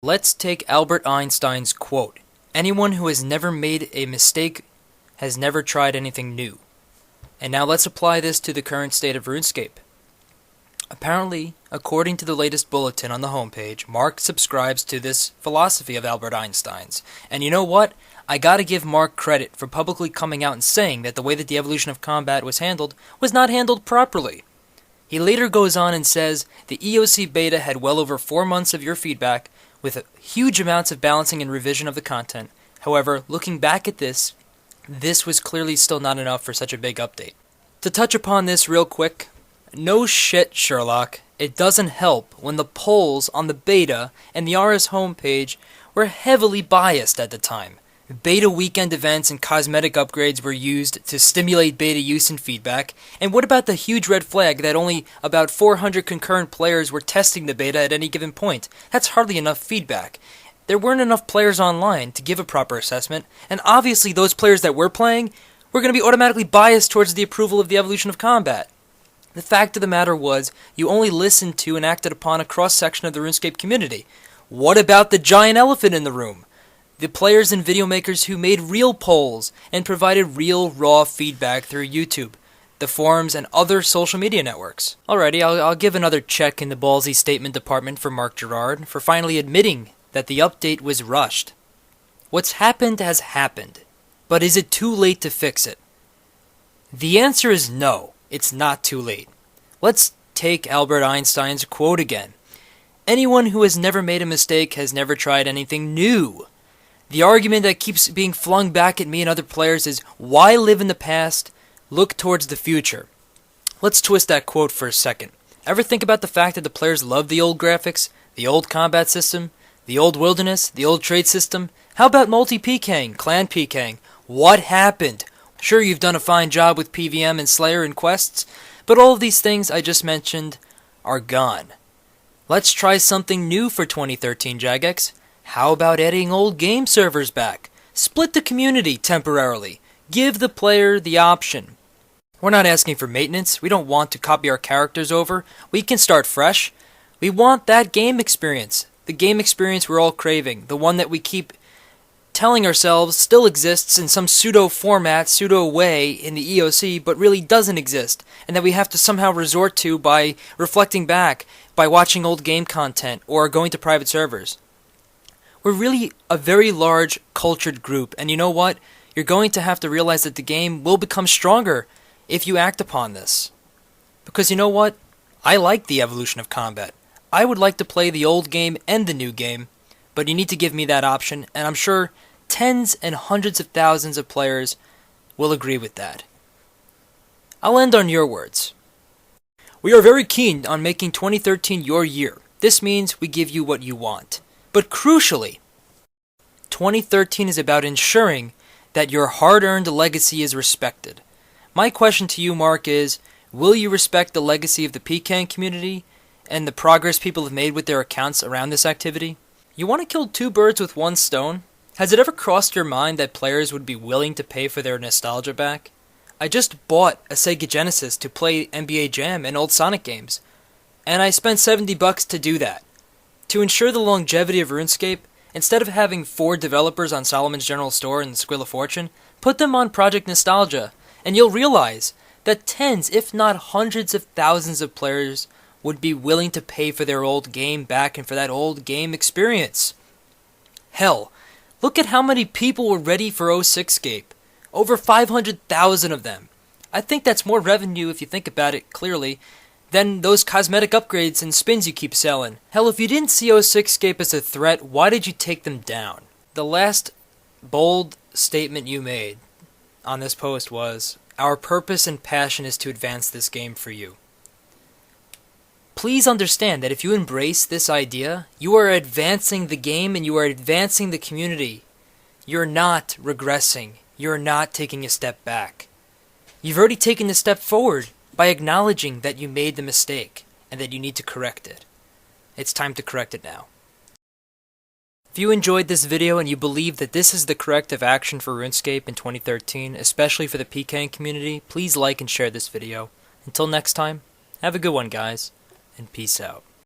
Let's take Albert Einstein's quote, "Anyone who has never made a mistake has never tried anything new." And now let's apply this to the current state of RuneScape. Apparently, according to the latest bulletin on the homepage, Mark subscribes to this philosophy of Albert Einstein's. And you know what? I gotta give Mark credit for publicly coming out and saying that the way that the evolution of combat was not handled properly. He later goes on and says, "The EoC beta had well over 4 months of your feedback, with huge amounts of balancing and revision of the content. However, looking back at this was clearly still not enough for such a big update." To touch upon this real quick, no shit, Sherlock. It doesn't help when the polls on the beta and the RS homepage were heavily biased at the time. Beta weekend events and cosmetic upgrades were used to stimulate beta use and feedback. And what about the huge red flag that only about 400 concurrent players were testing the beta at any given point? That's hardly enough feedback. There weren't enough players online to give a proper assessment, and obviously those players that were playing were going to be automatically biased towards the approval of the evolution of combat. The fact of the matter was, you only listened to and acted upon a cross-section of the RuneScape community. What about the giant elephant in the room? The players and video makers who made real polls and provided real raw feedback through YouTube, the forums, and other social media networks. Alrighty, I'll give another check in the ballsy statement department for Mark Gerhard for finally admitting that the update was rushed. What's happened has happened, but is it too late to fix it? The answer is no, it's not too late. Let's take Albert Einstein's quote again. "Anyone who has never made a mistake has never tried anything new." The argument that keeps being flung back at me and other players is, why live in the past? Look towards the future. Let's twist that quote for a second. Ever think about the fact that the players love the old graphics, the old combat system, the old wilderness, the old trade system? How about multi-PKing, clan PKing? What happened? Sure, you've done a fine job with PVM and Slayer and quests, but all of these things I just mentioned are gone. Let's try something new for 2013, Jagex. How about adding old game servers back? Split the community temporarily. Give the player the option. We're not asking for maintenance. We don't want to copy our characters over. We can start fresh. We want that game experience. The game experience we're all craving. The one that we keep telling ourselves still exists in some pseudo format, pseudo way in the EoC, but really doesn't exist, and that we have to somehow resort to by reflecting back, by watching old game content, or going to private servers. We're really a very large, cultured group, and you know what? You're going to have to realize that the game will become stronger if you act upon this. Because you know what? I like the evolution of combat. I would like to play the old game and the new game, but you need to give me that option, and I'm sure tens and hundreds of thousands of players will agree with that. I'll end on your words. "We are very keen on making 2013 your year. This means we give you what you want. But crucially, 2013 is about ensuring that your hard-earned legacy is respected." My question to you, Mark, is, will you respect the legacy of the PKing community and the progress people have made with their accounts around this activity? You want to kill two birds with one stone? Has it ever crossed your mind that players would be willing to pay for their nostalgia back? I just bought a Sega Genesis to play NBA Jam and old Sonic games, and I spent $70 to do that. To ensure the longevity of RuneScape, instead of having 4 developers on Solomon's General Store and Squill of Fortune, put them on Project Nostalgia, and you'll realize that tens, if not hundreds of thousands of players would be willing to pay for their old game back and for that old game experience. Hell, look at how many people were ready for 06scape. Over 500,000 of them. I think that's more revenue, if you think about it clearly, than those cosmetic upgrades and spins you keep selling. Hell, if you didn't see 06scape as a threat, why did you take them down? The last bold statement you made on this post was, "Our purpose and passion is to advance this game for you." Please understand that if you embrace this idea, you are advancing the game and you are advancing the community. You're not regressing. You're not taking a step back. You've already taken a step forward by acknowledging that you made the mistake and that you need to correct it. It's time to correct it now. If you enjoyed this video and you believe that this is the corrective action for RuneScape in 2013, especially for the PKing community, please like and share this video. Until next time, have a good one, guys, and peace out.